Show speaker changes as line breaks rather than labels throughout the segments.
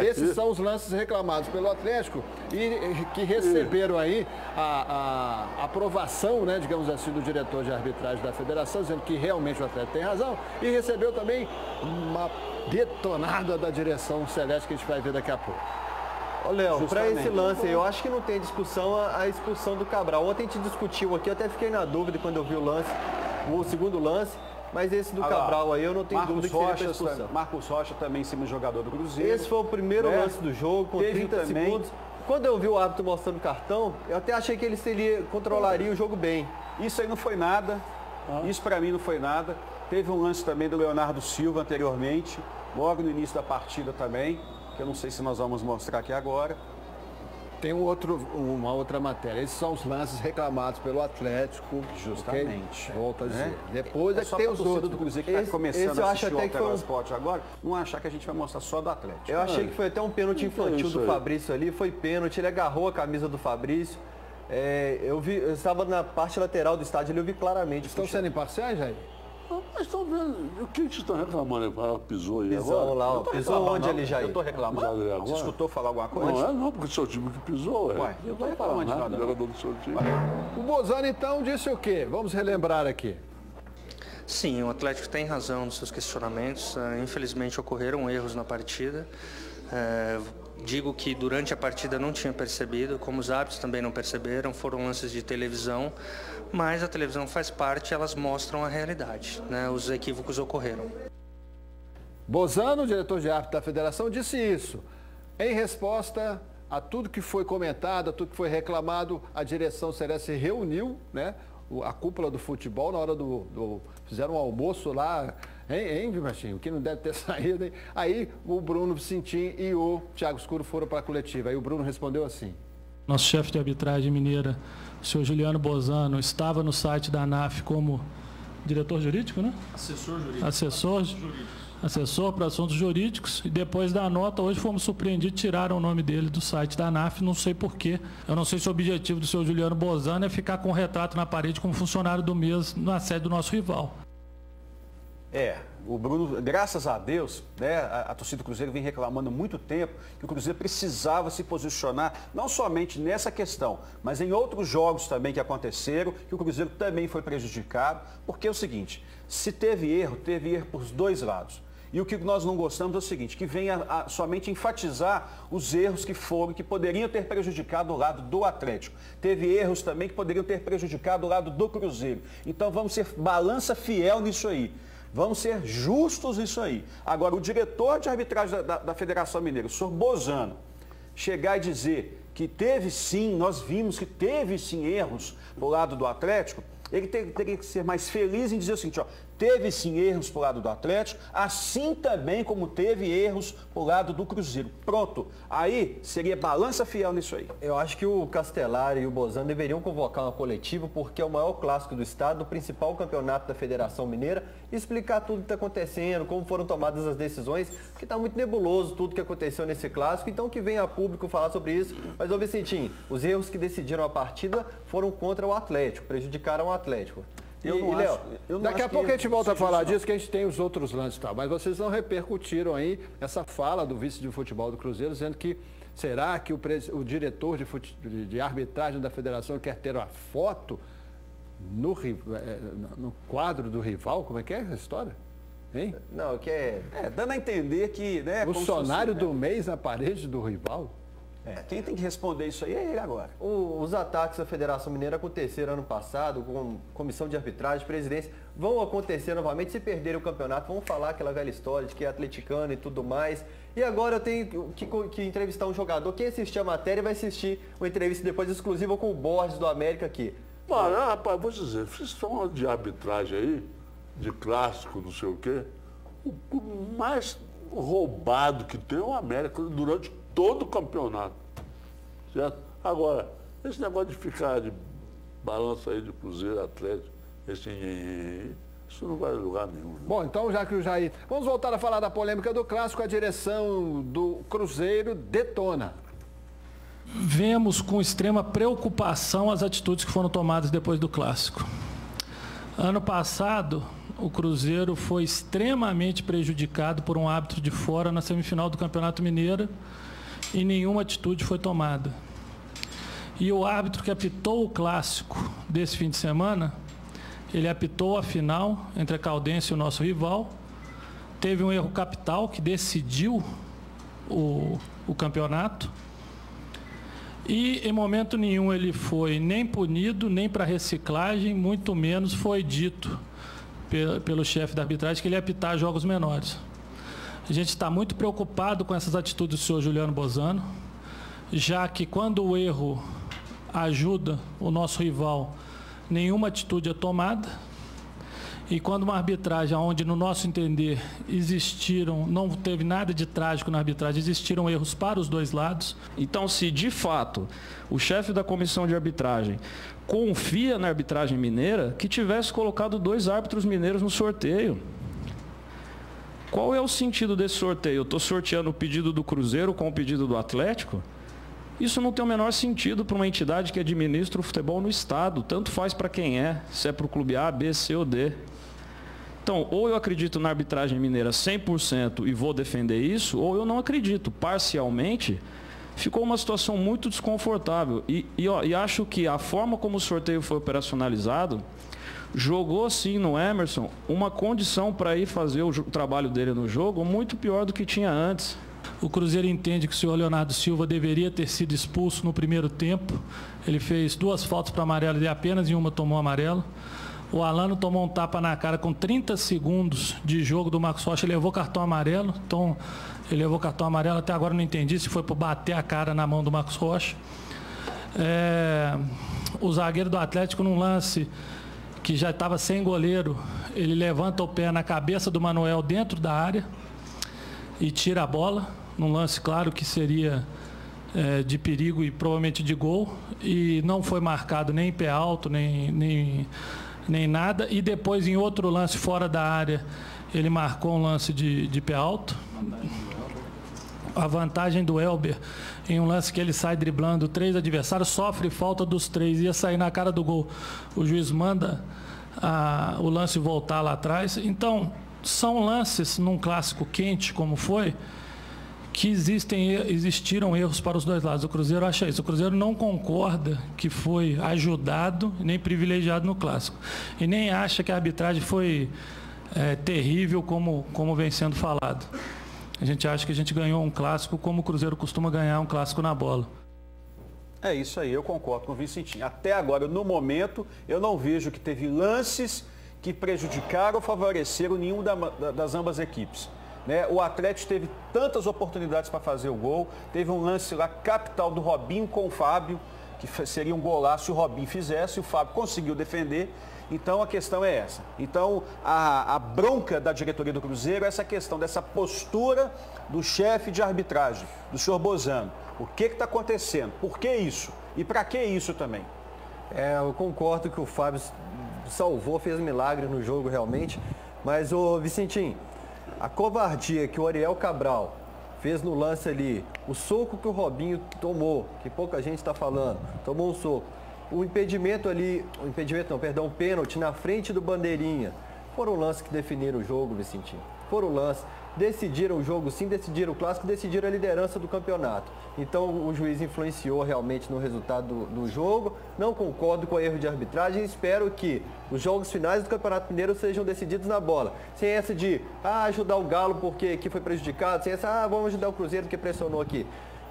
Esses são os lances reclamados pelo Atlético e que receberam aí a aprovação, né, digamos assim, do diretor de arbitragem da federação, dizendo que realmente o Atlético tem razão, e recebeu também uma detonada da direção celeste que a gente vai ver daqui a pouco.
Ô, Léo, para esse lance aí, eu acho que não tem discussão a expulsão do Cabral. Ontem a gente discutiu aqui, eu até fiquei na dúvida quando eu vi o segundo lance. Mas esse do Cabral aí, eu não tenho dúvida que seria expulsão.
Marcos Rocha também em cima do jogador do Cruzeiro.
Esse foi o primeiro lance do jogo, com 30 segundos. Quando eu vi o árbitro mostrando o cartão, eu até achei que ele controlaria o jogo bem.
Isso aí não foi nada. Isso para mim não foi nada. Teve um lance também do Leonardo Silva anteriormente, logo no início da partida também, que eu não sei se nós vamos mostrar aqui agora.
Tem uma outra matéria. Esses são os lances reclamados pelo Atlético.
Justamente.
Okay? Volto a dizer. Depois é que tem os outros
do Cruzeiro que está começando a assistir o Altero Esporte agora, não achar que a gente vai mostrar só do Atlético.
Eu achei que foi até um pênalti infantil do Fabrício ali. Foi pênalti, ele agarrou a camisa do Fabrício. Eu estava na parte lateral do estádio ali, eu vi claramente.
Estão sendo imparciais, Jair?
Mas estão vendo, o que vocês estão reclamando? Pisou aí
pisou
agora?
Lá, pisou onde ele já ia?
Eu estou reclamando. Você escutou falar alguma coisa?
Não, porque o seu time que pisou.
Ué, eu estou reclamando de nada.
Jogador do seu time.
O Bozano, então, disse o quê? Vamos relembrar aqui.
Sim, o Atlético tem razão nos seus questionamentos. Infelizmente, ocorreram erros na partida. Digo que durante a partida não tinha percebido, como os árbitros também não perceberam, foram lances de televisão, mas a televisão faz parte, elas mostram a realidade, né? Os equívocos ocorreram.
Bozano, diretor de árbitro da federação, disse isso. Em resposta a tudo que foi comentado, a tudo que foi reclamado, a direção celeste se reuniu, né? A cúpula do futebol, na hora fizeram um almoço lá, hein, Martinho? Que não deve ter saído, hein? Aí o Bruno Vicentim e o Thiago Escuro foram para a coletiva. Aí o Bruno respondeu assim.
Nosso chefe de arbitragem mineira, o senhor Juliano Bozano, estava no site da ANAF como diretor jurídico, né?
Assessor jurídico.
Assessor para assuntos jurídicos, e depois da nota, hoje fomos surpreendidos, tiraram o nome dele do site da ANAF, não sei porquê. Eu não sei se o objetivo do senhor Juliano Bozano é ficar com o retrato na parede como funcionário do mês na sede do nosso rival.
O Bruno, graças a Deus, né, a torcida do Cruzeiro vem reclamando há muito tempo que o Cruzeiro precisava se posicionar, não somente nessa questão, mas em outros jogos também que aconteceram, que o Cruzeiro também foi prejudicado, porque é o seguinte, se teve erro por dois lados. E o que nós não gostamos é o seguinte, que venha somente enfatizar os erros que poderiam ter prejudicado o lado do Atlético. Teve erros também que poderiam ter prejudicado o lado do Cruzeiro. Então vamos ser balança fiel nisso aí. Vamos ser justos nisso aí. Agora, o diretor de arbitragem da Federação Mineira, o senhor Bozano, chegar e dizer que teve sim, nós vimos que teve sim erros do lado do Atlético, ele teria que ser mais feliz em dizer o seguinte, teve sim erros para o lado do Atlético, assim também como teve erros para o lado do Cruzeiro. Pronto. Aí seria balança fiel nisso aí.
Eu acho que o Castellari e o Bozano deveriam convocar uma coletiva, porque é o maior clássico do estado, o principal campeonato da Federação Mineira, e explicar tudo que está acontecendo, como foram tomadas as decisões, porque está muito nebuloso tudo que aconteceu nesse clássico, então que venha a público falar sobre isso. Mas, ô Vicentinho, os erros que decidiram a partida foram contra o Atlético, prejudicaram o Atlético.
Daqui a pouco a gente volta a falar disso, que a gente tem os outros lances e tal. Mas vocês não repercutiram aí essa fala do vice de futebol do Cruzeiro, dizendo que será que o diretor de arbitragem da federação quer ter uma foto no quadro do rival? Como é que é essa história? Hein?
Não, que
dando a entender que... né,
funcionário do mês na parede do rival?
Quem tem que responder isso aí é ele agora.
Os ataques à Federação Mineira aconteceram ano passado, com comissão de arbitragem, presidência. Vão acontecer novamente, se perderem o campeonato, vão falar aquela velha história de que é atleticano e tudo mais. E agora eu tenho que entrevistar um jogador. Quem assistir a matéria vai assistir uma entrevista depois exclusiva com o Borges do América aqui.
Rapaz, vou dizer, vocês estão de arbitragem aí, de clássico, não sei o quê. O mais roubado que tem é o América durante todo o campeonato, certo? Agora, esse negócio de ficar de balança aí de Cruzeiro, Atlético, isso não vai a lugar nenhum. Né?
Bom, então já que o Jair... Vamos voltar a falar da polêmica do clássico, a direção do Cruzeiro detona.
Vemos com extrema preocupação as atitudes que foram tomadas depois do clássico. Ano passado, o Cruzeiro foi extremamente prejudicado por um árbitro de fora na semifinal do Campeonato Mineiro e nenhuma atitude foi tomada. E o árbitro que apitou o clássico desse fim de semana, ele apitou a final entre a Caldense e o nosso rival, teve um erro capital que decidiu o campeonato e em momento nenhum ele foi nem punido, nem para reciclagem, muito menos foi dito pelo chefe da arbitragem que ele ia apitar jogos menores. A gente está muito preocupado com essas atitudes do senhor Juliano Bozano, já que quando o erro ajuda o nosso rival, nenhuma atitude é tomada. E quando uma arbitragem onde, no nosso entender, não teve nada de trágico na arbitragem, existiram erros para os dois lados.
Então, se de fato o chefe da comissão de arbitragem confia na arbitragem mineira, que tivesse colocado 2 árbitros mineiros no sorteio. Qual é o sentido desse sorteio? Eu estou sorteando o pedido do Cruzeiro com o pedido do Atlético? Isso não tem o menor sentido para uma entidade que administra o futebol no Estado. Tanto faz para quem é, se é para o clube A, B, C ou D. Então, ou eu acredito na arbitragem mineira 100% e vou defender isso, ou eu não acredito. Parcialmente, ficou uma situação muito desconfortável. E acho que a forma como o sorteio foi operacionalizado jogou, sim, no Emerson, uma condição para ir fazer o trabalho dele no jogo muito pior do que tinha antes.
O Cruzeiro entende que o senhor Leonardo Silva deveria ter sido expulso no primeiro tempo. Ele fez 2 faltas para amarelo e apenas em uma tomou amarelo. O Alano tomou um tapa na cara com 30 segundos de jogo do Marcos Rocha, levou cartão amarelo. Então, ele levou cartão amarelo, até agora não entendi se foi por bater a cara na mão do Marcos Rocha. O zagueiro do Atlético, num lance que já estava sem goleiro, ele levanta o pé na cabeça do Manuel dentro da área e tira a bola, num lance claro que seria de perigo e provavelmente de gol, e não foi marcado nem pé alto, nem nada. E depois, em outro lance fora da área, ele marcou um lance de pé alto. A vantagem do Elber, em um lance que ele sai driblando 3 adversários, sofre falta dos 3, ia sair na cara do gol. O juiz manda o lance voltar lá atrás. Então, são lances num clássico quente como foi, que existiram erros para os dois lados. O Cruzeiro acha isso. O Cruzeiro não concorda que foi ajudado nem privilegiado no clássico. E nem acha que a arbitragem foi terrível como vem sendo falado. A gente acha que a gente ganhou um clássico como o Cruzeiro costuma ganhar um clássico na bola.
É isso aí, eu concordo com o Vicentinho. Até agora, no momento, eu não vejo que teve lances que prejudicaram ou favoreceram nenhum das ambas equipes. Né? O Atlético teve tantas oportunidades para fazer o gol. Teve um lance lá capital do Robinho com o Fábio, que seria um golaço se o Robinho fizesse, e o Fábio conseguiu defender. Então a questão é essa. Então a bronca da diretoria do Cruzeiro é essa questão dessa postura do chefe de arbitragem, do senhor Bozano. O que está acontecendo? Por que isso? E para que isso também?
Eu concordo que o Fábio salvou, fez milagre no jogo realmente. Mas, ô Vicentinho, a covardia que o Ariel Cabral fez no lance ali, o soco que o Robinho tomou, que pouca gente está falando, tomou um soco, o pênalti na frente do Bandeirinha, foram lances que definiram o jogo, Vicentinho. Foram lances, decidiram o jogo sim, decidiram o clássico, decidiram a liderança do campeonato. Então o juiz influenciou realmente no resultado do jogo. Não concordo com o erro de arbitragem e espero que os jogos finais do Campeonato Mineiro sejam decididos na bola. Sem essa de ajudar o Galo porque que foi prejudicado, sem essa vamos ajudar o Cruzeiro porque pressionou aqui.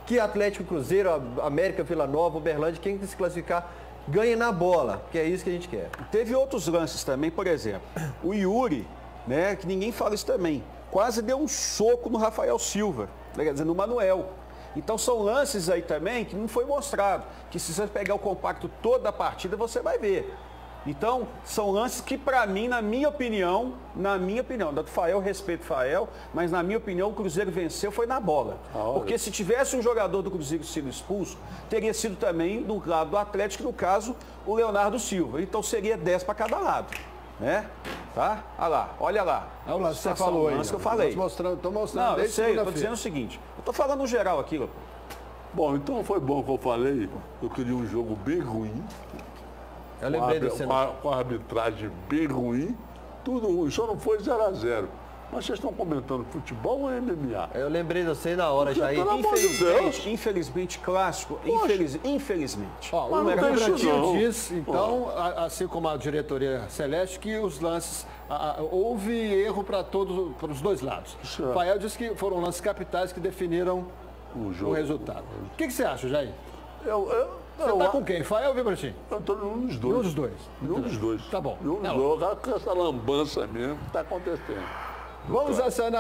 Que Atlético, Cruzeiro, América, Vila Nova, Uberlândia, quem se classificar ganha na bola, que é isso que a gente quer.
Teve outros lances também, por exemplo, o Yuri, né, que ninguém fala isso também, quase deu um soco no Rafael Silva, quer dizer, no Manuel. Então são lances aí também que não foi mostrado, que se você pegar o compacto toda a partida, você vai ver. Então, são lances que, para mim, na minha opinião, do Fael, respeito o Fael, mas na minha opinião, o Cruzeiro venceu foi na bola. Porque se tivesse um jogador do Cruzeiro sido expulso, teria sido também do lado do Atlético, no caso, o Leonardo Silva. Então seria 10 para cada lado. Né? Tá? Olha lá.
É o lance que você falou aí.
Que eu falei.
Estou mostrando
não, eu sei, estou dizendo o seguinte. Eu estou falando no geral aqui, Lopes.
Bom, então foi bom que eu falei. Eu queria um jogo bem ruim.
Eu lembrei do cenário.
Com a arbitragem bem ruim, Tudo ruim, só não foi 0-0. Mas vocês estão comentando futebol ou MMA?
Eu lembrei de você na hora, Jair.
Pelo amor de Deus.
Infelizmente, clássico, infelizmente.
Ó,
Mas
o
não tem isso
Bragantino
não.
diz, então, assim como a diretoria Celeste, que os lances, houve erro para os dois lados.
Certo.
O Fael disse que foram lances capitais que definiram o resultado. O que você acha, Jair? Você está com quem? Fael ou Vibratinho?
Eu estou nenhum dos dois.
Nenhum dos dois.
Nenhum dos dois.
Tá bom.
Nenhum dos dois. Com essa lambança mesmo que está acontecendo.
Vamos acionar